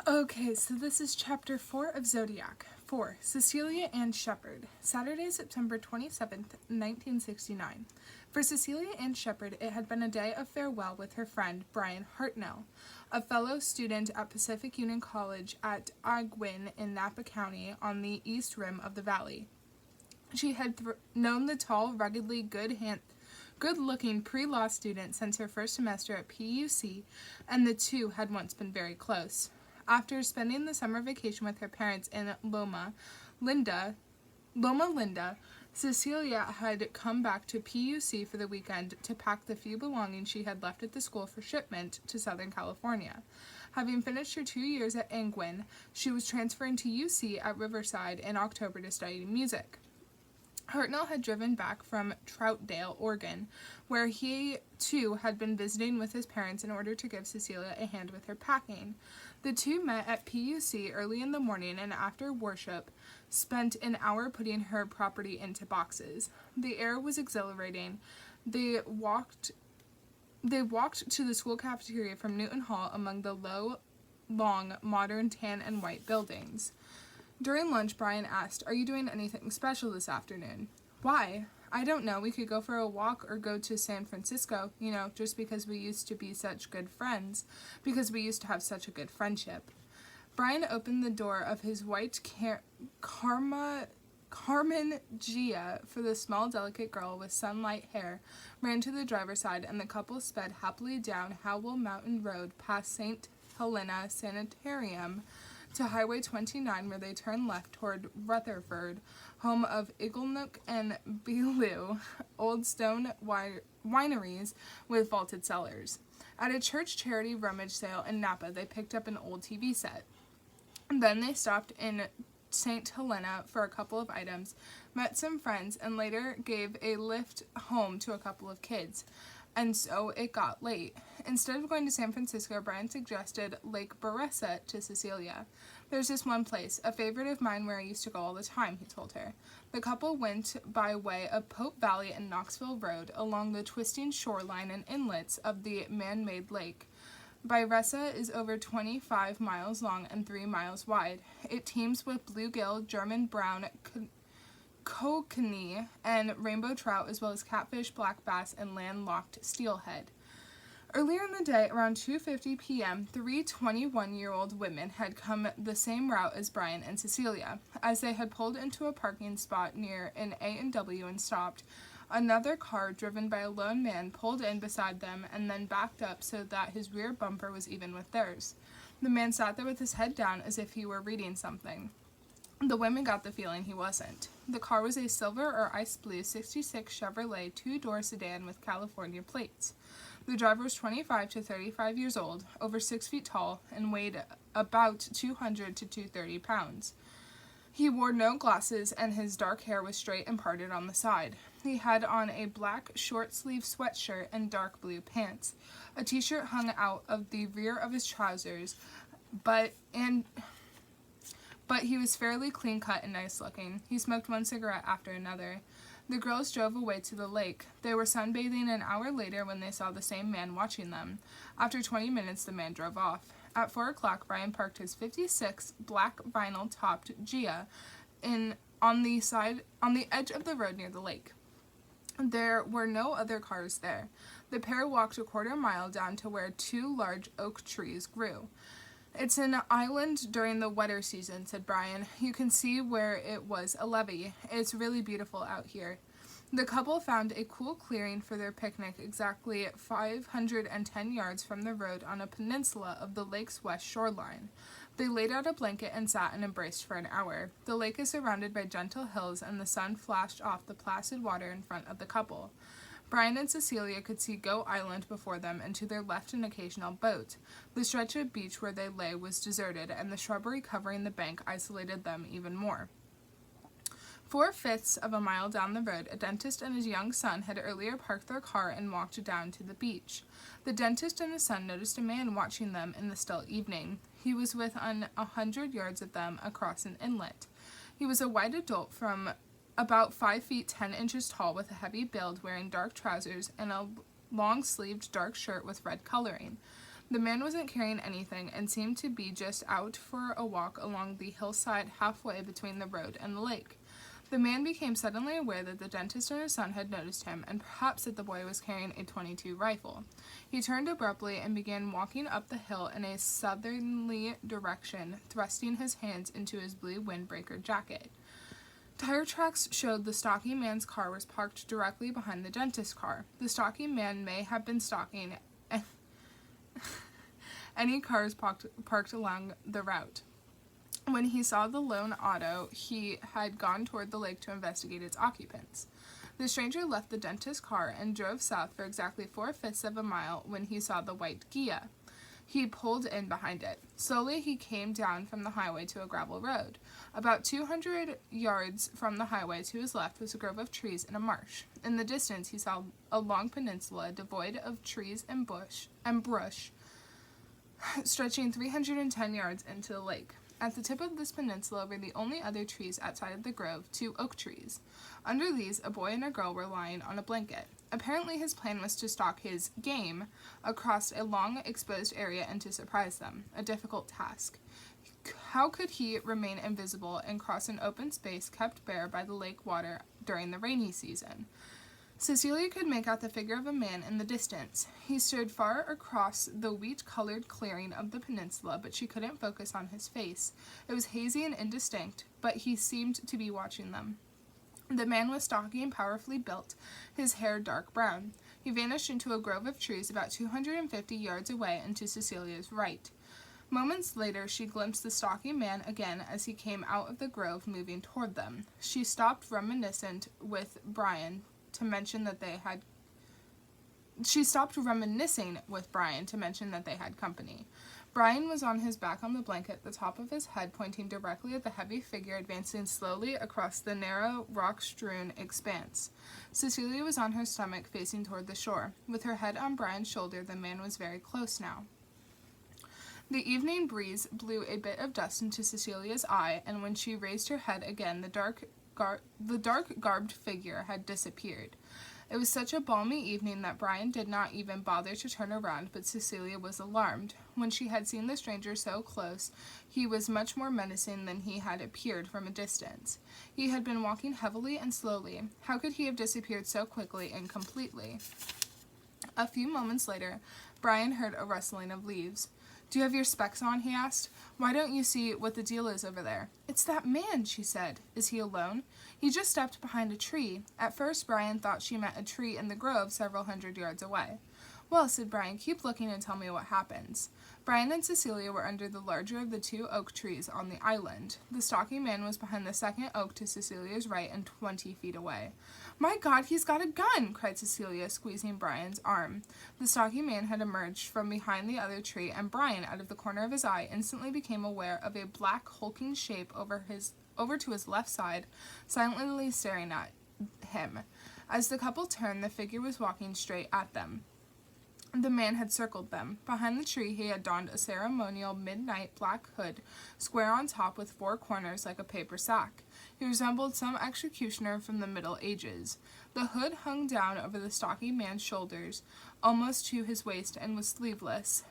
Okay, so this is chapter 4 of Zodiac. 4. Cecilia Ann Shepard. Saturday, September 27th, 1969. For Cecilia Ann Shepard, it had been a day of farewell with her friend Brian Hartnell, a fellow student at Pacific Union College at Agwin in Napa County on the east rim of the valley. She had known the tall, ruggedly good-looking pre-law student since her first semester at PUC, and the two had once been very close. After spending the summer vacation with her parents in Loma Linda, Cecilia had come back to PUC for the weekend to pack the few belongings she had left at the school for shipment to Southern California. Having finished her 2 years at Angwin, she was transferring to UC at Riverside in October to study music. Hartnell had driven back from Troutdale, Oregon, where he, too, had been visiting with his parents in order to give Cecilia a hand with her packing. The two met at PUC early in the morning and after worship spent an hour putting her property into boxes. The air was exhilarating. They walked to the school cafeteria from Newton Hall among the low, long, modern tan and white buildings. During lunch, Brian asked, "Are you doing anything special this afternoon?" "Why?" "I don't know. We could go for a walk or go to San Francisco, just because we used to be such good friends, because we used to have such a good friendship." Brian opened the door of his white Carmen Gia for the small, delicate girl with sunlight hair, ran to the driver's side, and the couple sped happily down Howell Mountain Road past St. Helena Sanitarium to Highway 29, where they turned left toward Rutherford, home of Iglenook and Bellew, old stone wineries with vaulted cellars. At a church charity rummage sale in Napa, they picked up an old TV set. Then they stopped in St. Helena for a couple of items, met some friends, and later gave a lift home to a couple of kids. And so it got late. Instead of going to San Francisco, Brian suggested Lake Beressa to Cecilia. "There's this one place, a favorite of mine where I used to go all the time," he told her. The couple went by way of Pope Valley and Knoxville Road along the twisting shoreline and inlets of the man-made lake. Beressa is over 25 miles long and 3 miles wide. It teems with bluegill, German brown kokanee, and rainbow trout, as well as catfish, black bass, and landlocked steelhead. Earlier in the day, around 2:50 p.m., 3 21-year-old women had come the same route as Brian and Cecilia. As they had pulled into a parking spot near an A&W and stopped, another car driven by a lone man pulled in beside them and then backed up so that his rear bumper was even with theirs. The man sat there with his head down as if he were reading something. The women got the feeling he wasn't. The car was a silver or ice blue 66 Chevrolet two-door sedan with California plates. The driver was 25 to 35 years old, over 6 feet tall, and weighed about 200 to 230 pounds. He wore no glasses, and his dark hair was straight and parted on the side. He had on a black short-sleeved sweatshirt and dark blue pants. A t-shirt hung out of the rear of his trousers, but he was fairly clean-cut and nice-looking. He smoked one cigarette after another. The girls drove away to the lake. They were sunbathing an hour later when they saw the same man watching them. After 20 minutes, the man drove off. At 4 o'clock, Brian parked his 56 black vinyl-topped Gia on the edge of the road near the lake. There were no other cars there. The pair walked a quarter mile down to where 2 large oak trees grew. "It's an island during the wetter season," said Brian. "You can see where it was a levee. It's really beautiful out here." The couple found a cool clearing for their picnic exactly 510 yards from the road on a peninsula of the lake's west shoreline. They laid out a blanket and sat and embraced for an hour. The lake is surrounded by gentle hills, and the sun flashed off the placid water in front of the couple. Brian and Cecilia could see Goat Island before them, and to their left an occasional boat. The stretch of beach where they lay was deserted, and the shrubbery covering the bank isolated them even more. 4/5 of a mile down the road, a dentist and his young son had earlier parked their car and walked down to the beach. The dentist and his son noticed a man watching them in the still evening. He was within 100 yards of them across an inlet. He was a white adult from about 5 feet 10 inches tall, with a heavy build, wearing dark trousers and a long-sleeved dark shirt with red coloring. The man wasn't carrying anything and seemed to be just out for a walk along the hillside halfway between the road and the lake. The man became suddenly aware that the dentist and his son had noticed him, and perhaps that the boy was carrying a .22 rifle. He turned abruptly and began walking up the hill in a southerly direction, thrusting his hands into his blue windbreaker jacket. Tire tracks showed the stocky man's car was parked directly behind the dentist's car. The stocky man may have been stalking any cars parked along the route. When he saw the lone auto, he had gone toward the lake to investigate its occupants. The stranger left the dentist's car and drove south for exactly 4/5 of a mile when he saw the white Ghia. He pulled in behind it. Slowly he came down from the highway to a gravel road. About 200 yards from the highway to his left was a grove of trees and a marsh. In the distance he saw a long peninsula devoid of trees and brush, stretching 310 yards into the lake. At the tip of this peninsula were the only other trees outside of the grove, 2 oak trees. Under these, a boy and a girl were lying on a blanket. Apparently his plan was to stalk his game across a long exposed area and to surprise them, a difficult task. How could he remain invisible and cross an open space kept bare by the lake water during the rainy season? Cecilia could make out the figure of a man in the distance. He stood far across the wheat-colored clearing of the peninsula, but she couldn't focus on his face. It was hazy and indistinct, but he seemed to be watching them. The man was stocky and powerfully built, his hair dark brown. He vanished into a grove of trees about 250 yards away and to Cecilia's right. Moments later, she glimpsed the stocky man again as he came out of the grove, moving toward them. She stopped reminiscent with Brian to mention that they had company. Brian was on his back on the blanket, the top of his head pointing directly at the heavy figure advancing slowly across the narrow, rock-strewn expanse. Cecilia was on her stomach, facing toward the shore. With her head on Brian's shoulder, the man was very close now. The evening breeze blew a bit of dust into Cecilia's eye, and when she raised her head again, the dark garbed figure had disappeared. It was such a balmy evening that Brian did not even bother to turn around, but Cecilia was alarmed. When she had seen the stranger so close, he was much more menacing than he had appeared from a distance. He had been walking heavily and slowly. How could he have disappeared so quickly and completely? A few moments later, Brian heard a rustling of leaves. "Do you have your specs on?" he asked. "Why don't you see what the deal is over there?" "It's that man," she said. "Is he alone?" "He just stepped behind a tree." At first, Brian thought she meant a tree in the grove several hundred yards away. "Well," said Brian, "keep looking and tell me what happens." Brian and Cecilia were under the larger of the 2 oak trees on the island. The stocky man was behind the second oak to Cecilia's right and 20 feet away. "My God, he's got a gun!" cried Cecilia, squeezing Brian's arm. The stocky man had emerged from behind the other tree, and Brian, out of the corner of his eye, instantly became aware of a black, hulking shape over to his left side, silently staring at him. As the couple turned, the figure was walking straight at them. The man had circled them. Behind the tree he had donned a ceremonial midnight black hood, square on top with 4 corners like a paper sack. He resembled some executioner from the Middle Ages. The hood hung down over the stocky man's shoulders, almost to his waist, and was sleeveless.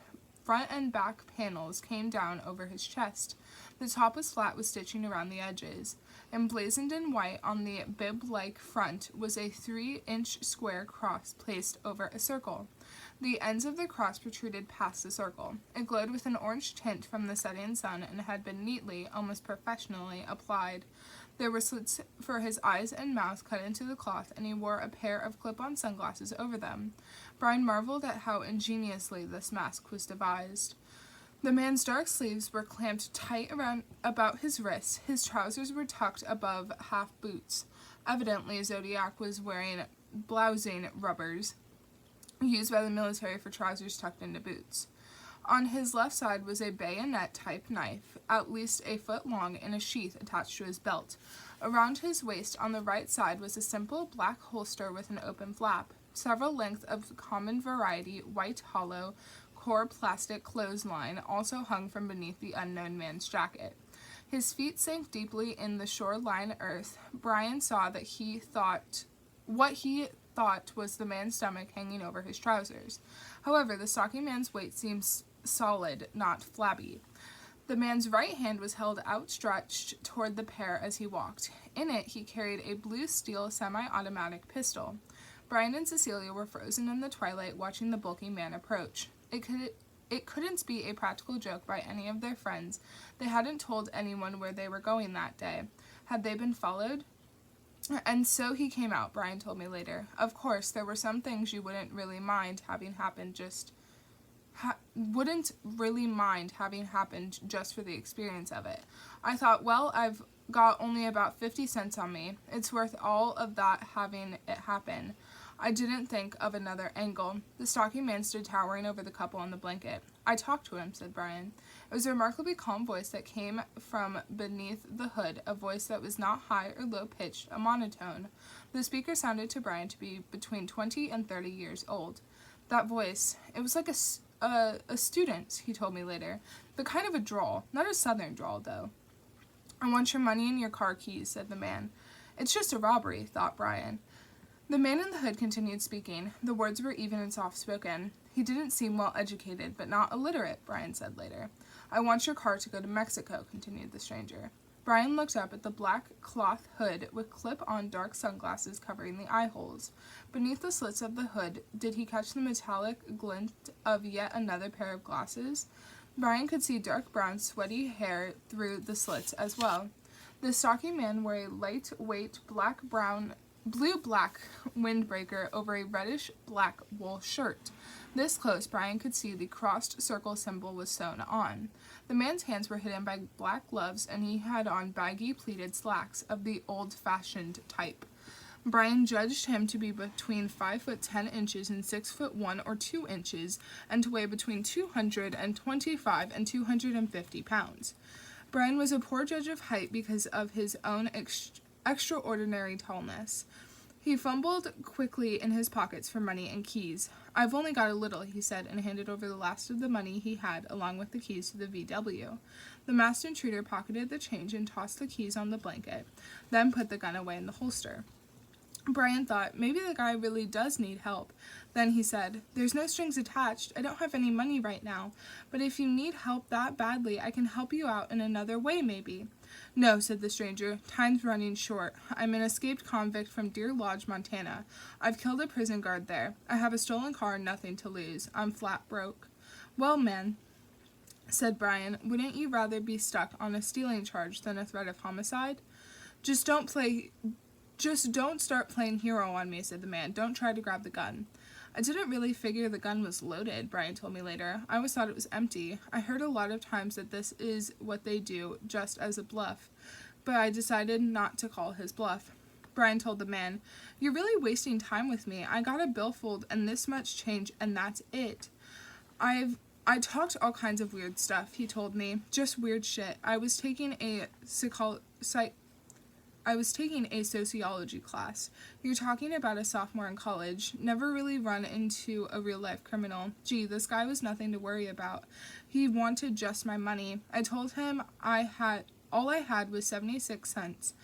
Front and back panels came down over his chest. The top was flat with stitching around the edges. Emblazoned in white on the bib-like front was a 3-inch square cross placed over a circle. The ends of the cross protruded past the circle. It glowed with an orange tint from the setting sun and had been neatly, almost professionally, applied. There were slits for his eyes and mouth cut into the cloth, and he wore a pair of clip-on sunglasses over them. Brian marveled at how ingeniously this mask was devised. The man's dark sleeves were clamped tight about his wrists. His trousers were tucked above half boots. Evidently, Zodiac was wearing blousing rubbers, used by the military for trousers tucked into boots. On his left side was a bayonet-type knife, at least a foot long, in a sheath attached to his belt. Around his waist on the right side was a simple black holster with an open flap. Several lengths of common variety, white hollow, core plastic clothesline also hung from beneath the unknown man's jacket. His feet sank deeply in the shoreline earth. Brian saw that what he thought was the man's stomach hanging over his trousers. However, the stocky man's weight seemed solid, not flabby. The man's right hand was held outstretched toward the pair as he walked. In it, he carried a blue steel semi-automatic pistol. Brian and Cecilia were frozen in the twilight, watching the bulky man approach. It couldn't be a practical joke by any of their friends. They hadn't told anyone where they were going that day. Had they been followed? And so he came out, Brian told me later. Of course, there were some things you wouldn't really mind having happened just for the experience of it. I thought, well, I've got only about 50 cents on me. It's worth all of that having it happen. I didn't think of another angle. The stocky man stood towering over the couple on the blanket. I talked to him, said Brian. It was a remarkably calm voice that came from beneath the hood, a voice that was not high or low-pitched, a monotone. The speaker sounded to Brian to be between 20 and 30 years old. That voice, it was like a student's, he told me later, but kind of a drawl, not a southern drawl, though. I want your money and your car keys, said the man. It's just a robbery, thought Brian. The man in the hood continued speaking. The words were even and soft-spoken. He didn't seem well-educated, but not illiterate, Brian said later. I want your car to go to Mexico, continued the stranger. Brian looked up at the black cloth hood with clip-on dark sunglasses covering the eye holes. Beneath the slits of the hood, did he catch the metallic glint of yet another pair of glasses? Brian could see dark brown, sweaty hair through the slits as well. The stocky man wore a lightweight blue-black windbreaker over a reddish-black wool shirt. This close, Brian could see the crossed circle symbol was sewn on. The man's hands were hidden by black gloves, and he had on baggy pleated slacks of the old-fashioned type. Brian judged him to be between 5'10" and 6'1" or 2 inches, and to weigh between 225 and 250 pounds. Brian was a poor judge of height because of his own extraordinary tallness. He fumbled quickly in his pockets for money and keys. I've only got a little, he said, and handed over the last of the money he had, along with the keys to the VW. The masked intruder pocketed the change and tossed the keys on the blanket, then put the gun away in the holster. Brian thought, maybe the guy really does need help. Then he said, there's no strings attached. I don't have any money right now, but if you need help that badly, I can help you out in another way, maybe. No, said the stranger. Time's running short. I'm an escaped convict from Deer Lodge, Montana. I've killed a prison guard there. I have a stolen car and nothing to lose. I'm flat broke. Well, man, said Brian, wouldn't you rather be stuck on a stealing charge than a threat of homicide? Just don't start playing hero on me, said the man. Don't try to grab the gun. I didn't really figure the gun was loaded, Brian told me later. I always thought it was empty. I heard a lot of times that this is what they do, just as a bluff. But I decided not to call his bluff. Brian told the man, you're really wasting time with me. I got a billfold and this much change, and that's it. I talked all kinds of weird stuff, he told me. Just weird shit. I was taking a sociology class. You're talking about a sophomore in college. Never really run into a real-life criminal. Gee, this guy was nothing to worry about. He wanted just my money. I told him all I had was 76 cents,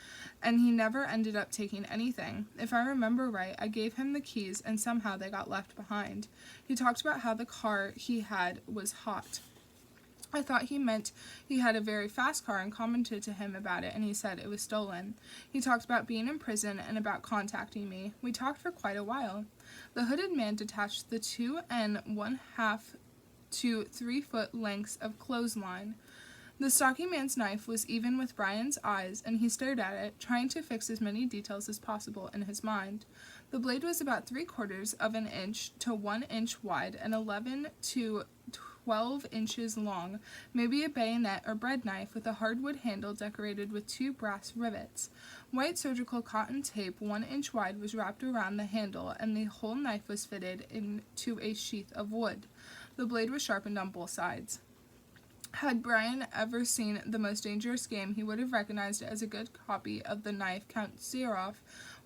and he never ended up taking anything. If I remember right, I gave him the keys, and somehow they got left behind. He talked about how the car he had was hot. I thought he meant he had a very fast car and commented to him about it, and he said it was stolen. He talked about being in prison and about contacting me. We talked for quite a while. The hooded man detached the 2 1/2 to 3 foot lengths of clothesline. The stocky man's knife was even with Brian's eyes, and he stared at it, trying to fix as many details as possible in his mind. The blade was about 3/4 of an inch to 1 inch wide and 11 to 12 inches long, maybe a bayonet or bread knife with a hardwood handle decorated with 2 brass rivets. White surgical cotton tape 1 inch wide was wrapped around the handle, and the whole knife was fitted into a sheath of wood. The blade was sharpened on both sides. Had Brian ever seen The Most Dangerous Game, he would have recognized it as a good copy of the knife Count Zerov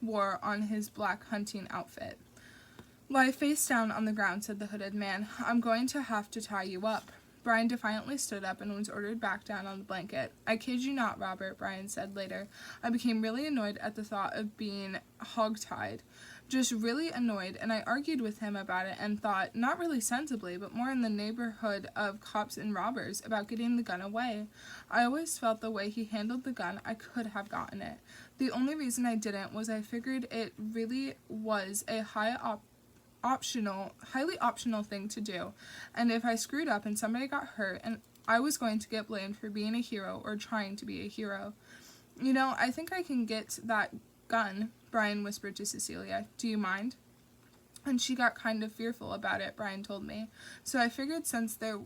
wore on his black hunting outfit. Lie face down on the ground, said the hooded man. I'm going to have to tie you up. Brian defiantly stood up and was ordered back down on the blanket. I kid you not, Robert, Brian said later. I became really annoyed at the thought of being hog-tied. just really annoyed, and I argued with him about it and thought, not really sensibly, but more in the neighborhood of cops and robbers, about getting the gun away. I always felt the way he handled the gun, I could have gotten it. The only reason I didn't was I figured it really was a highly optional thing to do, and if I screwed up and somebody got hurt, and I was going to get blamed for being a hero or trying to be a hero. You know, I think I can get that gun, Brian whispered to Cecilia. Do you mind? And she got kind of fearful about it, Brian told me. So I figured since there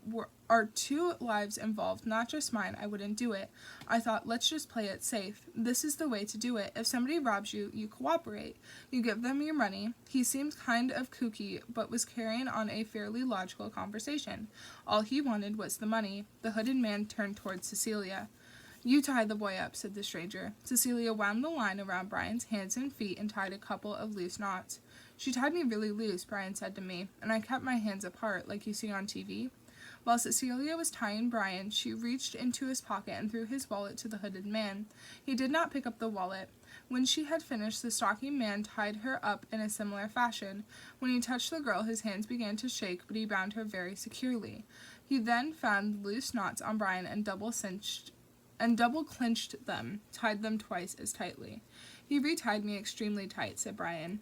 are 2 lives involved, not just mine, I wouldn't do it. I thought, let's just play it safe. This is the way to do it. If somebody robs you, you cooperate. You give them your money. He seemed kind of kooky, but was carrying on a fairly logical conversation. All he wanted was the money. The hooded man turned towards Cecilia. You tie the boy up, said the stranger. Cecilia wound the line around Brian's hands and feet and tied a couple of loose knots. She tied me really loose, Brian said to me, and I kept my hands apart, like you see on TV. While Cecilia was tying Brian, she reached into his pocket and threw his wallet to the hooded man. He did not pick up the wallet. When she had finished, the stocking man tied her up in a similar fashion. When he touched the girl, his hands began to shake, but he bound her very securely. He then found the loose knots on Brian and double-clinched them, tied them twice as tightly. He retied me extremely tight, said Brian.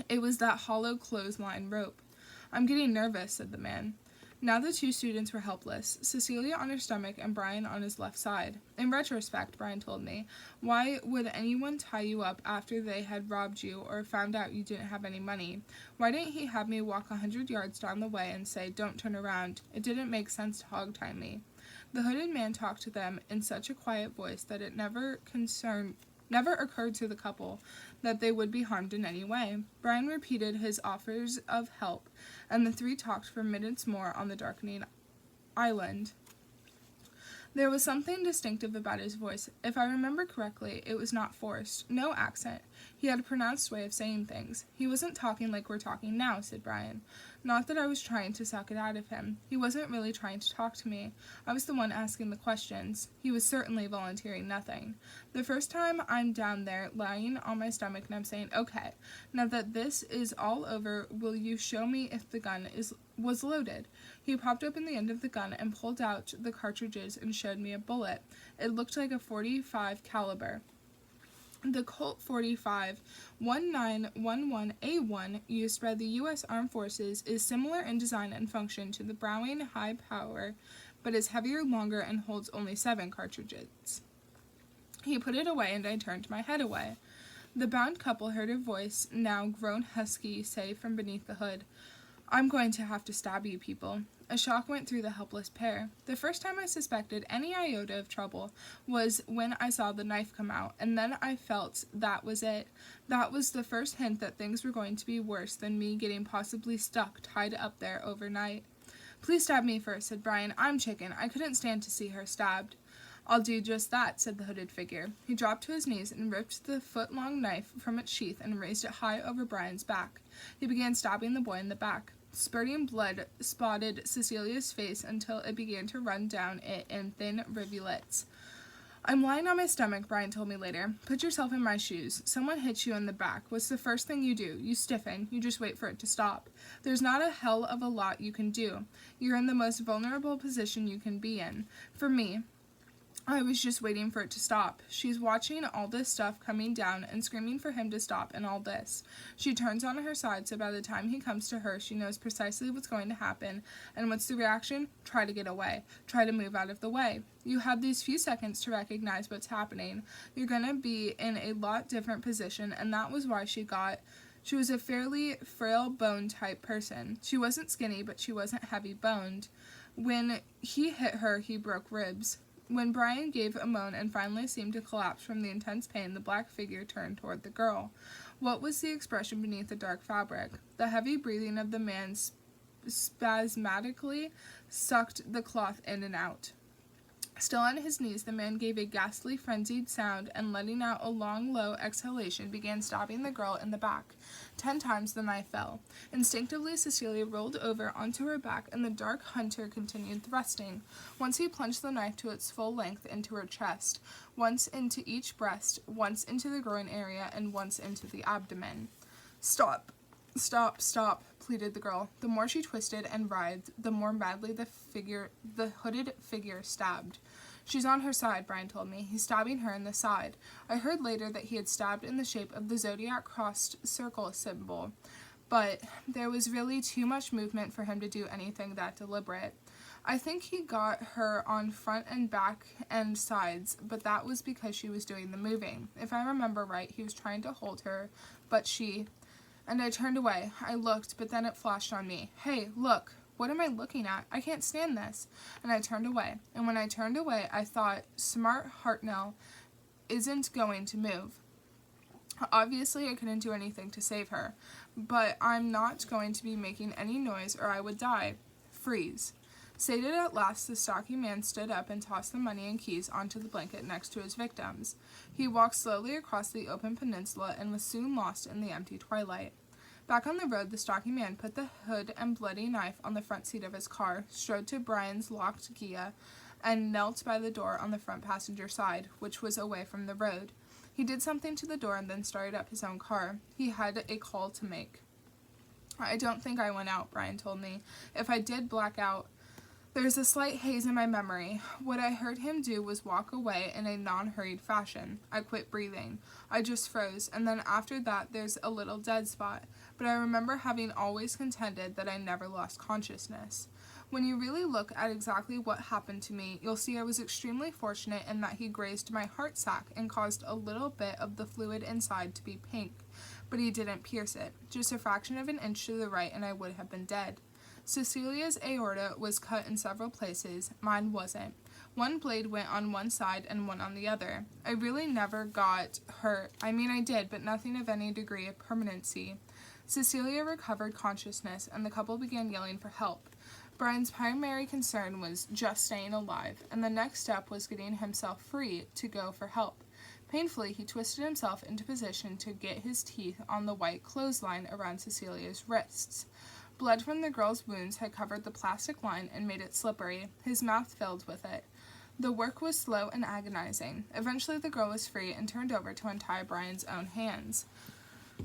It was that hollow clothesline rope. I'm getting nervous, said the man. Now the 2 students were helpless, Cecilia on her stomach and Brian on his left side. In retrospect, Brian told me, why would anyone tie you up after they had robbed you or found out you didn't have any money? Why didn't he have me walk 100 yards down the way and say, don't turn around? It didn't make sense to hog-tie me. The hooded man talked to them in such a quiet voice that it never occurred to the couple that they would be harmed in any way. Brian repeated his offers of help, and the 3 talked for minutes more on the darkening island. There was something distinctive about his voice. If I remember correctly, it was not forced, no accent. He had a pronounced way of saying things. He wasn't talking like we're talking now, said Brian. Not that I was trying to suck it out of him. He wasn't really trying to talk to me. I was the one asking the questions. He was certainly volunteering nothing. The first time I'm down there, lying on my stomach, and I'm saying, okay, now that this is all over, will you show me if the gun was loaded? He popped open the end of the gun and pulled out the cartridges and showed me a bullet. It looked like a .45 caliber. The Colt 45 1911A1 used by the U.S. Armed Forces is similar in design and function to the Browning high power, but is heavier, longer, and holds only 7 cartridges. He put it away, and I turned my head away. The bound couple heard a voice, now grown husky, say from beneath the hood, I'm going to have to stab you people. A shock went through the helpless pair. The first time I suspected any iota of trouble was when I saw the knife come out, and then I felt that was it. That was the first hint that things were going to be worse than me getting possibly stuck tied up there overnight. Please stab me first, said Brian. I'm chicken. I couldn't stand to see her stabbed. I'll do just that, said the hooded figure. He dropped to his knees and ripped the foot-long knife from its sheath and raised it high over Brian's back. He began stabbing the boy in the back. Spurting blood spotted Cecilia's face until it began to run down it in thin rivulets. I'm lying on my stomach, Brian told me later. Put yourself in my shoes. Someone hits you in the back. What's the first thing you do? You stiffen. You just wait for it to stop. There's not a hell of a lot you can do. You're in the most vulnerable position you can be in. For me, I was just waiting for it to stop. She's watching all this stuff coming down and screaming for him to stop and all this. She turns on her side, so by the time he comes to her, she knows precisely what's going to happen. And what's the reaction? Try to get away. Try to move out of the way. You have these few seconds to recognize what's happening. You're going to be in a lot different position, and that was why she was a fairly frail bone type person. She wasn't skinny, but she wasn't heavy boned. When he hit her, he broke ribs. When Brian gave a moan and finally seemed to collapse from the intense pain, the black figure turned toward the girl. What was the expression beneath the dark fabric? The heavy breathing of the man spasmodically sucked the cloth in and out. Still on his knees, the man gave a ghastly, frenzied sound and, letting out a long, low exhalation, began stabbing the girl in the back. 10 times the knife fell. Instinctively, Cecilia rolled over onto her back, and the dark hunter continued thrusting. Once he plunged the knife to its full length into her chest, once into each breast, once into the groin area, and once into the abdomen. Stop, stop, stop, pleaded the girl. The more she twisted and writhed, the more madly the hooded figure stabbed. She's on her side, Brian told me. He's stabbing her in the side. I heard later that he had stabbed in the shape of the Zodiac crossed circle symbol, but there was really too much movement for him to do anything that deliberate. I think he got her on front and back and sides, but that was because she was doing the moving. If I remember right, he was trying to hold her, and I turned away. I looked, but then it flashed on me. Hey, look. What am I looking at? I can't stand this. And I turned away. And when I turned away, I thought, smart Hartnell isn't going to move. Obviously, I couldn't do anything to save her, but I'm not going to be making any noise or I would die. Freeze. Sated at last, the stocky man stood up and tossed the money and keys onto the blanket next to his victims. He walked slowly across the open peninsula and was soon lost in the empty twilight. Back on the road, the stocky man put the hood and bloody knife on the front seat of his car, strode to Brian's locked Kia, and knelt by the door on the front passenger side, which was away from the road. He did something to the door and then started up his own car. He had a call to make. I don't think I went out, Brian told me. If I did black out, there's a slight haze in my memory. What I heard him do was walk away in a non-hurried fashion. I quit breathing. I just froze, and then after that there's a little dead spot. But I remember having always contended that I never lost consciousness. When you really look at exactly what happened to me, you'll see I was extremely fortunate in that he grazed my heart sac and caused a little bit of the fluid inside to be pink. But he didn't pierce it. Just a fraction of an inch to the right and I would have been dead. Cecilia's aorta was cut in several places. Mine wasn't. One blade went on one side and one on the other. I really never got hurt. I mean, I did, but nothing of any degree of permanency. Cecilia recovered consciousness, and the couple began yelling for help. Brian's primary concern was just staying alive, and the next step was getting himself free to go for help. Painfully, he twisted himself into position to get his teeth on the white clothesline around Cecilia's wrists. Blood from the girl's wounds had covered the plastic line and made it slippery. His mouth filled with it. The work was slow and agonizing. Eventually, the girl was free and turned over to untie Brian's own hands.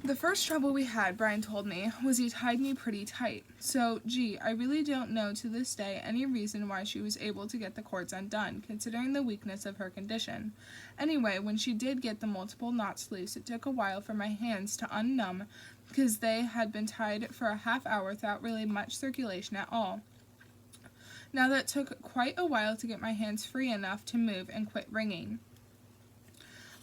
The first trouble we had, Brian told me, was he tied me pretty tight. So, I really don't know to this day any reason why she was able to get the cords undone, considering the weakness of her condition. Anyway, when she did get the multiple knots loose, it took a while for my hands to unnumb, because they had been tied for a half hour without really much circulation at all. Now that took quite a while to get my hands free enough to move and quit ringing.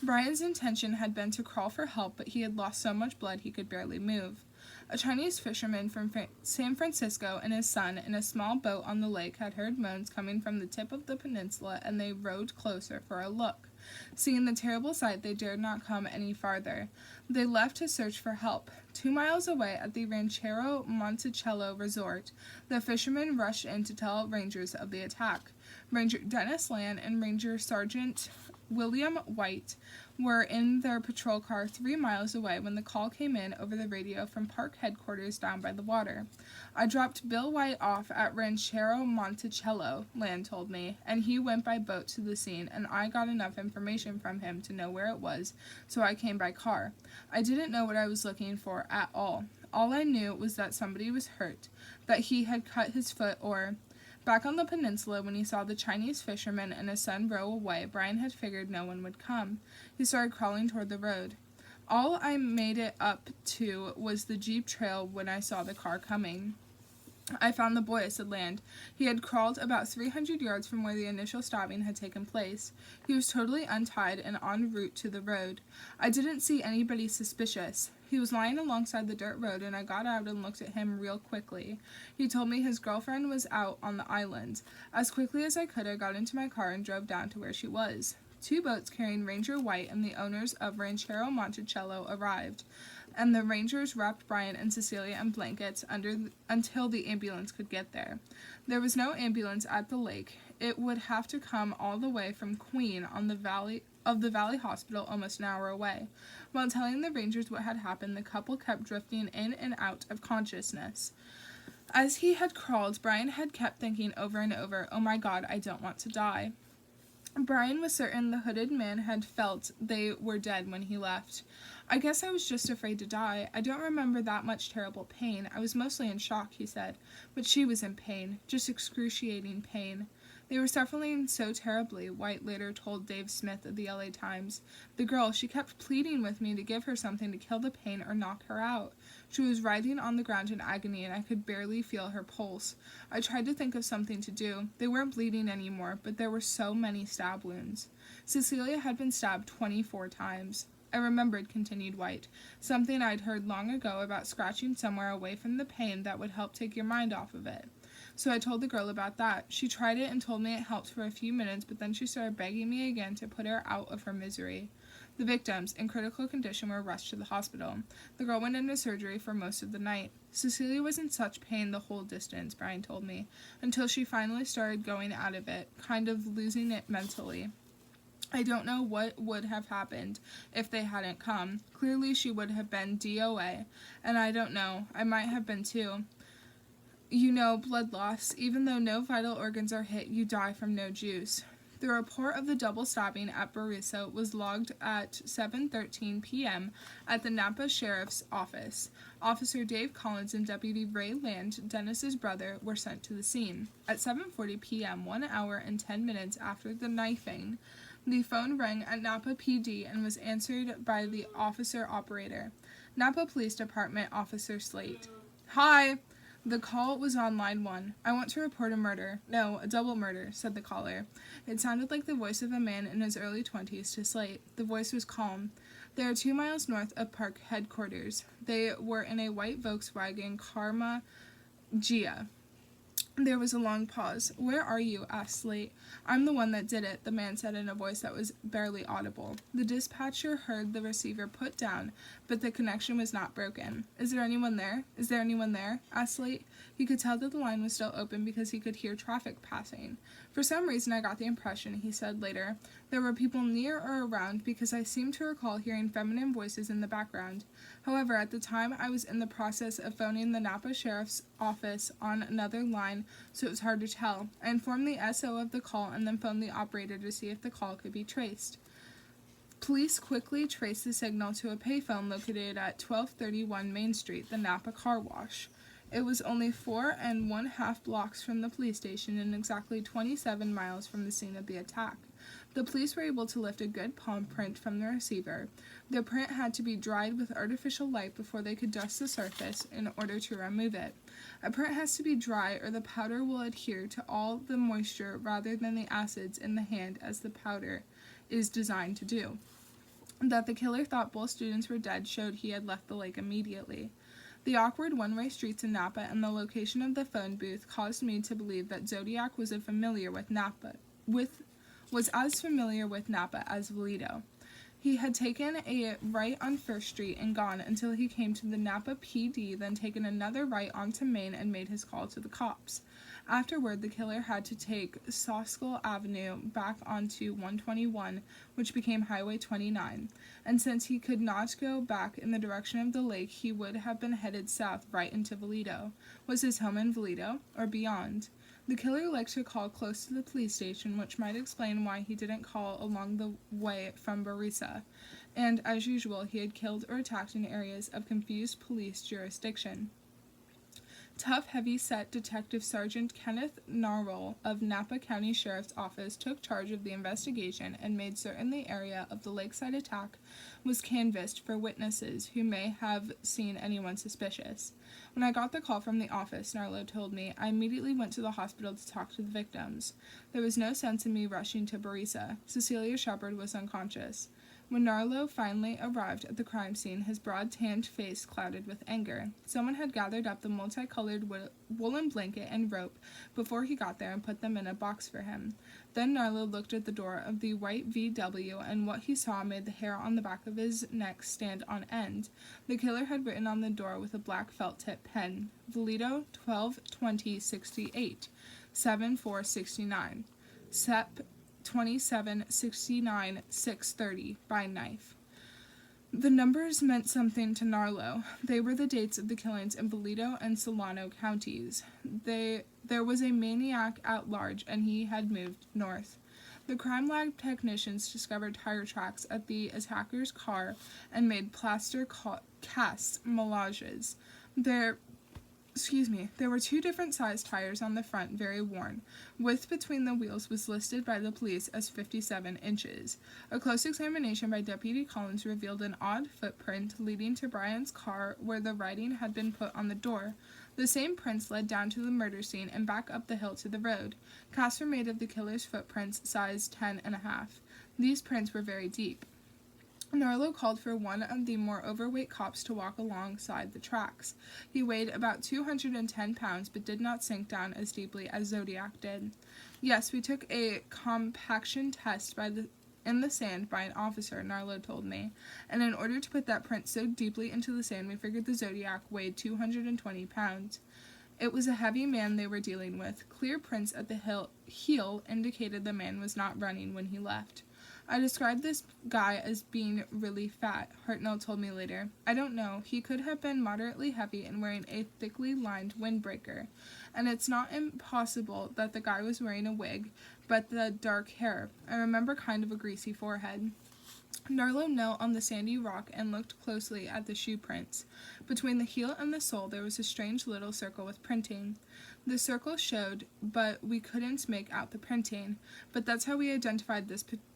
Brian's intention had been to crawl for help, but he had lost so much blood he could barely move. A Chinese fisherman from San Francisco and his son in a small boat on the lake had heard moans coming from the tip of the peninsula, and they rowed closer for a look. Seeing the terrible sight, they dared not come any farther. They left to search for help. 2 miles away at the Ranchero Monticello resort, the fishermen rushed in to tell rangers of the attack. Ranger Dennis Land and Ranger Sergeant William White were in their patrol car 3 miles away when the call came in over the radio from park headquarters down by the water. I dropped Bill White off at Ranchero Monticello, Land told me, and he went by boat to the scene, and I got enough information from him to know where it was, so I came by car. I didn't know what I was looking for at all. All I knew was that somebody was hurt, that he had cut his foot or... Back on the peninsula, when he saw the Chinese fisherman and his son row away, Brian had figured no one would come. He started crawling toward the road. All I made it up to was the jeep trail when I saw the car coming. I found the boy, said Land. He had crawled about 300 yards from where the initial stabbing had taken place. He was totally untied and en route to the road. I didn't see anybody suspicious. He was lying alongside the dirt road, and I got out and looked at him real quickly. He told me his girlfriend was out on the island. As quickly as I could, I got into my car and drove down to where she was. 2 boats carrying Ranger White and the owners of Ranchero Monticello arrived, and the rangers wrapped Brian and Cecilia in blankets until the ambulance could get there. There was no ambulance at the lake. It would have to come all the way from Queen on the Valley Hospital, almost an hour away. While telling the rangers what had happened, the couple kept drifting in and out of consciousness. As he had crawled, Brian had kept thinking over and over, "Oh my God, I don't want to die." Brian was certain the hooded man had felt they were dead when he left. I guess I was just afraid to die. I don't remember that much terrible pain. I was mostly in shock, he said. But she was in pain. Just excruciating pain. They were suffering so terribly, White later told Dave Smith of the LA Times. The girl, she kept pleading with me to give her something to kill the pain or knock her out. She was writhing on the ground in agony, and I could barely feel her pulse. I tried to think of something to do. They weren't bleeding anymore, but there were so many stab wounds. Cecilia had been stabbed 24 times. I remembered, continued White, something I'd heard long ago about scratching somewhere away from the pain that would help take your mind off of it. So I told the girl about that. She tried it and told me it helped for a few minutes, but then she started begging me again to put her out of her misery. The victims, in critical condition, were rushed to the hospital. The girl went into surgery for most of the night. Cecilia was in such pain the whole distance, Brian told me, until she finally started going out of it, kind of losing it mentally. I don't know what would have happened if they hadn't come. Clearly she would have been DOA, and I don't know, I might have been too. You know, blood loss. Even though no vital organs are hit, you die from no juice. The report of the double stabbing at Barisa was logged at 7:13 p.m. at the Napa Sheriff's Office. Officer Dave Collins and Deputy Ray Land, Dennis's brother, were sent to the scene. At 7:40 p.m., 1 hour and 10 minutes after the knifing, the phone rang at Napa PD and was answered by the officer operator. Napa Police Department Officer Slate. Hi! The call was on line 1. I want to report a murder. No, a double murder, said the caller. It sounded like the voice of a man in his early 20s to Slate. The voice was calm. They are 2 miles north of Park headquarters. They were in a white Volkswagen Karma Gia. There was a long pause. Where are you? Asked Slate. I'm the one that did it, the man said in a voice that was barely audible. The dispatcher heard the receiver put down, but the connection was not broken. Is there anyone there? Is there anyone there? Asked Slate. He could tell that the line was still open because he could hear traffic passing. For some reason I got the impression, he said later, there were people near or around because I seemed to recall hearing feminine voices in the background. However, at the time I was in the process of phoning the Napa Sheriff's Office on another line, so it was hard to tell. I informed the SO of the call and then phoned the operator to see if the call could be traced. Police quickly traced the signal to a payphone located at 1231 Main Street, the Napa Car Wash. It was only 4.5 blocks from the police station and exactly 27 miles from the scene of the attack. The police were able to lift a good palm print from the receiver. The print had to be dried with artificial light before they could dust the surface in order to remove it. A print has to be dry or the powder will adhere to all the moisture rather than the acids in the hand as the powder is designed to do. That the killer thought both students were dead showed he had left the lake immediately. The awkward one-way streets in Napa and the location of the phone booth caused me to believe that Zodiac was as familiar with Napa as Valito. He had taken a right on First Street and gone until he came to the Napa PD, then taken another right onto Main and made his call to the cops. Afterward, the killer had to take Soskell Avenue back onto 121, which became Highway 29, and since he could not go back in the direction of the lake, he would have been headed south right into Valito. Was his home in Valito, or beyond? The killer liked to call close to the police station, which might explain why he didn't call along the way from Barisa, and, as usual, he had killed or attacked in areas of confused police jurisdiction. Tough, heavy-set Detective Sergeant Kenneth Narwhal of Napa County Sheriff's Office took charge of the investigation and made certain the area of the lakeside attack was canvassed for witnesses who may have seen anyone suspicious. When I got the call from the office, Narlow told me, I immediately went to the hospital to talk to the victims. There was no sense in me rushing to Barisa. Cecilia Shepard was unconscious. When Narlow finally arrived at the crime scene, his broad tanned face clouded with anger. Someone had gathered up the multicolored woolen blanket and rope before he got there and put them in a box for him. Then Narlow looked at the door of the white VW, and what he saw made the hair on the back of his neck stand on end. The killer had written on the door with a black felt-tip pen, Valito 12-20-68, 7-4-69, Sep 27-69-630 by knife. The numbers meant something to Narlow. They were the dates of the killings in Valito and Solano counties. There was a maniac at large, and he had moved north. The crime lab technicians discovered tire tracks at the attacker's car and made plaster cast moulages. There were 2 different sized tires on the front, very worn. Width between the wheels was listed by the police as 57 inches. A close examination by Deputy Collins revealed an odd footprint leading to Brian's car where the writing had been put on the door. The same prints led down to the murder scene and back up the hill to the road. Casts were made of the killer's footprints, size 10.5. These prints were very deep. Narlow called for one of the more overweight cops to walk alongside the tracks. He weighed about 210 pounds but did not sink down as deeply as Zodiac did. Yes, we took a compaction test in the sand by an officer, Narlow told me, and in order to put that print so deeply into the sand, we figured the Zodiac weighed 220 pounds. It was a heavy man they were dealing with. Clear prints at the heel indicated the man was not running when he left. I described this guy as being really fat, Hartnell told me later. I don't know, he could have been moderately heavy and wearing a thickly lined windbreaker. And it's not impossible that the guy was wearing a wig, but the dark hair. I remember kind of a greasy forehead. Narlow knelt on the sandy rock and looked closely at the shoe prints. Between the heel and the sole there was a strange little circle with printing. The circle showed, but we couldn't make out the printing. But that's how we identified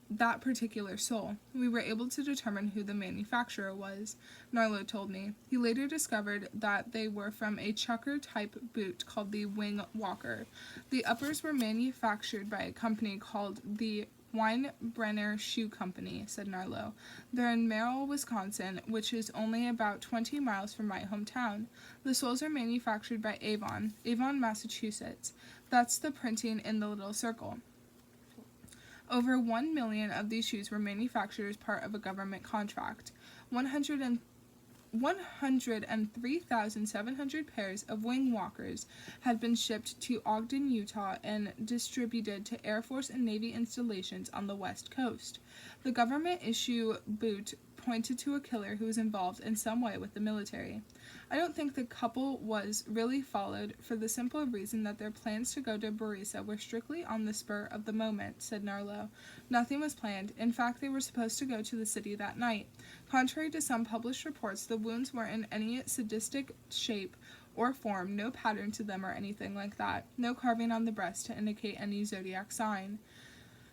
that particular sole. We were able to determine who the manufacturer was, Narlow told me. He later discovered that they were from a chucker-type boot called the Wing Walker. The uppers were manufactured by a company called the Weinbrenner Shoe Company, said Narlow. They're in Merrill, Wisconsin, which is only about 20 miles from my hometown. The soles are manufactured by Avon, Massachusetts. That's the printing in the little circle. Over 1 million of these shoes were manufactured as part of a government contract. 103,700 pairs of wing walkers had been shipped to Ogden, Utah, and distributed to Air Force and Navy installations on the West Coast. The government issue boot pointed to a killer who was involved in some way with the military. I don't think the couple was really followed for the simple reason that their plans to go to Barisa were strictly on the spur of the moment, said Narlow. Nothing was planned. In fact, they were supposed to go to the city that night. Contrary to some published reports, the wounds weren't in any sadistic shape or form, no pattern to them or anything like that, no carving on the breast to indicate any zodiac sign.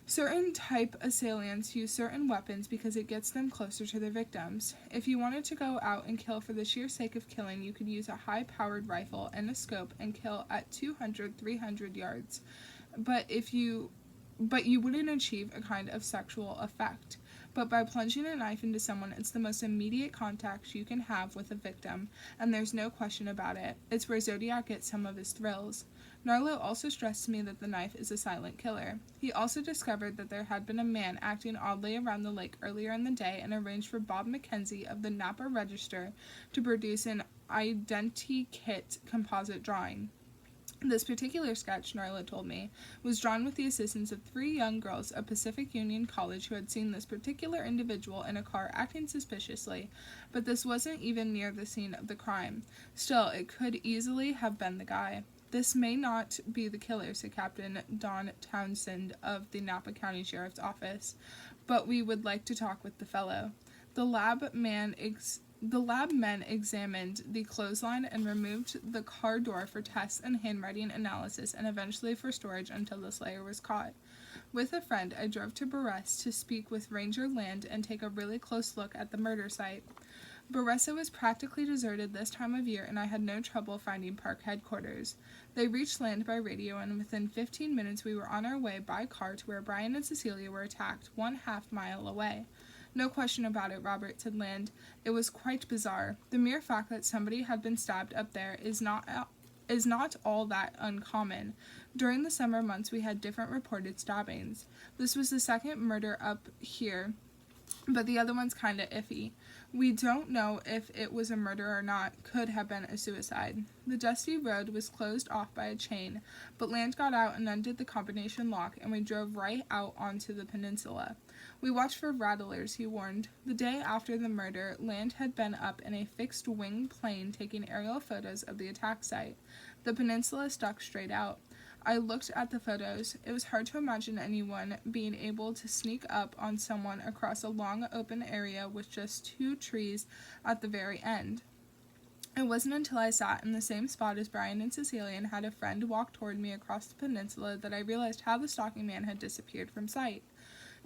Certain type assailants use certain weapons because it gets them closer to their victims. If you wanted to go out and kill for the sheer sake of killing, you could use a high-powered rifle and a scope and kill at 200-300 yards. But you wouldn't achieve a kind of sexual effect. But by plunging a knife into someone, it's the most immediate contact you can have with a victim, and there's no question about it. It's where Zodiac gets some of his thrills. Narlow also stressed to me that the knife is a silent killer. He also discovered that there had been a man acting oddly around the lake earlier in the day and arranged for Bob McKenzie of the Napa Register to produce an identikit composite drawing. This particular sketch, Narlow told me, was drawn with the assistance of 3 young girls of Pacific Union College who had seen this particular individual in a car acting suspiciously, but this wasn't even near the scene of the crime. Still, it could easily have been the guy. This may not be the killer, said Captain Don Townsend of the Napa County Sheriff's Office, but we would like to talk with the fellow. The lab men examined the clothesline and removed the car door for tests and handwriting analysis and eventually for storage until the slayer was caught. With a friend, I drove to Barres to speak with Ranger Land and take a really close look at the murder site. Baressa was practically deserted this time of year, and I had no trouble finding park headquarters. They reached Land by radio, and within 15 minutes we were on our way by car to where Brian and Cecilia were attacked, 1/2 mile away. No question about it, Robert, said Land. It was quite bizarre. The mere fact that somebody had been stabbed up there is not all that uncommon. During the summer months we had different reported stabbings. This was the second murder up here, but the other one's kinda iffy. We don't know if it was a murder or not. Could have been a suicide. The dusty road was closed off by a chain, but Land got out and undid the combination lock, and we drove right out onto the peninsula. We watched for rattlers, he warned. The day after the murder, Land had been up in a fixed-wing plane taking aerial photos of the attack site. The peninsula stuck straight out. I looked at the photos. It was hard to imagine anyone being able to sneak up on someone across a long open area with just 2 trees at the very end. It wasn't until I sat in the same spot as Brian and Cecilia and had a friend walk toward me across the peninsula that I realized how the stalking man had disappeared from sight.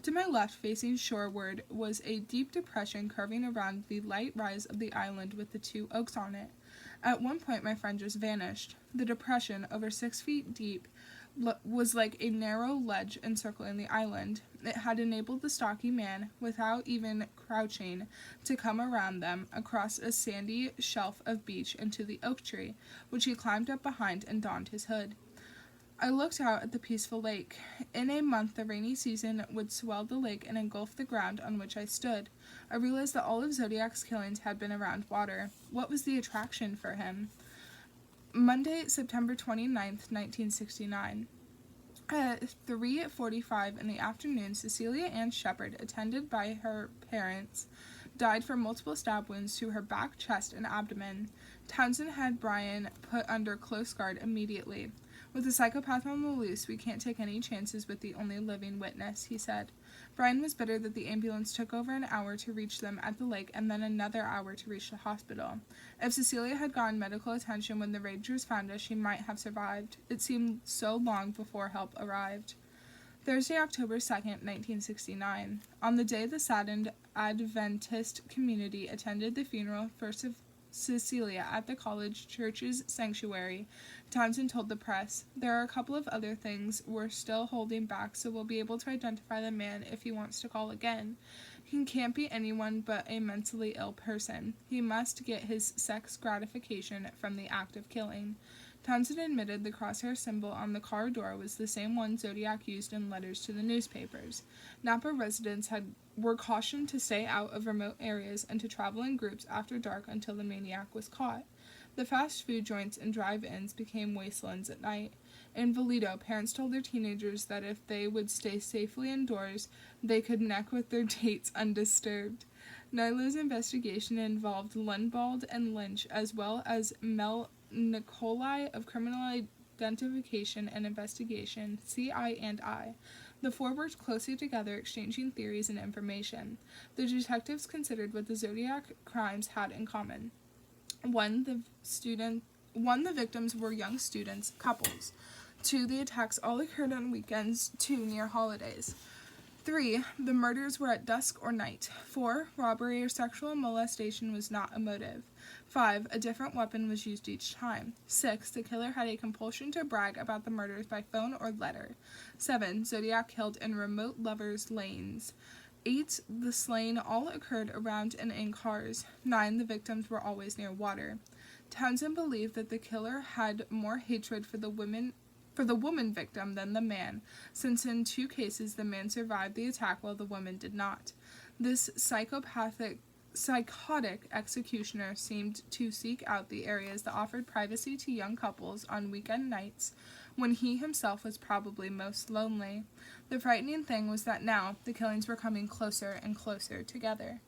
To my left, facing shoreward, was a deep depression curving around the light rise of the island with the 2 oaks on it. At one point, my friend just vanished. The depression, over 6 feet deep, was like a narrow ledge encircling the island. It had enabled the stalking man, without even crouching, to come around them across a sandy shelf of beach into the oak tree, which he climbed up behind and donned his hood. I looked out at the peaceful lake. In a month, the rainy season would swell the lake and engulf the ground on which I stood. I realized that all of Zodiac's killings had been around water. What was the attraction for him? Monday, September 29th, 1969. At 3:45 in the afternoon, Cecilia Ann Shepard, attended by her parents, died from multiple stab wounds to her back, chest, and abdomen. Townsend had Brian put under close guard immediately. With a psychopath on the loose, we can't take any chances with the only living witness, he said. Brian was bitter that the ambulance took over an hour to reach them at the lake and then another hour to reach the hospital. If Cecilia had gotten medical attention when the Rangers found us, she might have survived. It seemed so long before help arrived. Thursday, October 2nd, 1969. On the day the saddened Adventist community attended the funeral for Cecilia at the college church's sanctuary, Townsend told the press, "There are a couple of other things we're still holding back, so we'll be able to identify the man if he wants to call again. He can't be anyone but a mentally ill person. He must get his sex gratification from the act of killing." Townsend admitted the crosshair symbol on the car door was the same one Zodiac used in letters to the newspapers. Napa residents were cautioned to stay out of remote areas and to travel in groups after dark until the maniac was caught. The fast food joints and drive-ins became wastelands at night. In Vallejo, parents told their teenagers that if they would stay safely indoors, they could neck with their dates undisturbed. Nilo's investigation involved Lundbald and Lynch, as well as Mel Nicolai of Criminal Identification and Investigation, CI&I. The 4 worked closely together, exchanging theories and information. The detectives considered what the Zodiac crimes had in common. 1. The victims were young students, couples. 2. The attacks all occurred on weekends. 2. Near holidays. 3. The murders were at dusk or night. 4. Robbery or sexual molestation was not a motive. 5. A different weapon was used each time. 6. The killer had a compulsion to brag about the murders by phone or letter. 7. Zodiac killed in remote lovers' lanes. 8. The slaying all occurred around and in cars. 9. The victims were always near water. Townsend believed that the killer had more hatred for the woman victim than the man, since in 2 cases the man survived the attack while the woman did not. This psychotic executioner seemed to seek out the areas that offered privacy to young couples on weekend nights, when he himself was probably most lonely. The frightening thing was that now the killings were coming closer and closer together.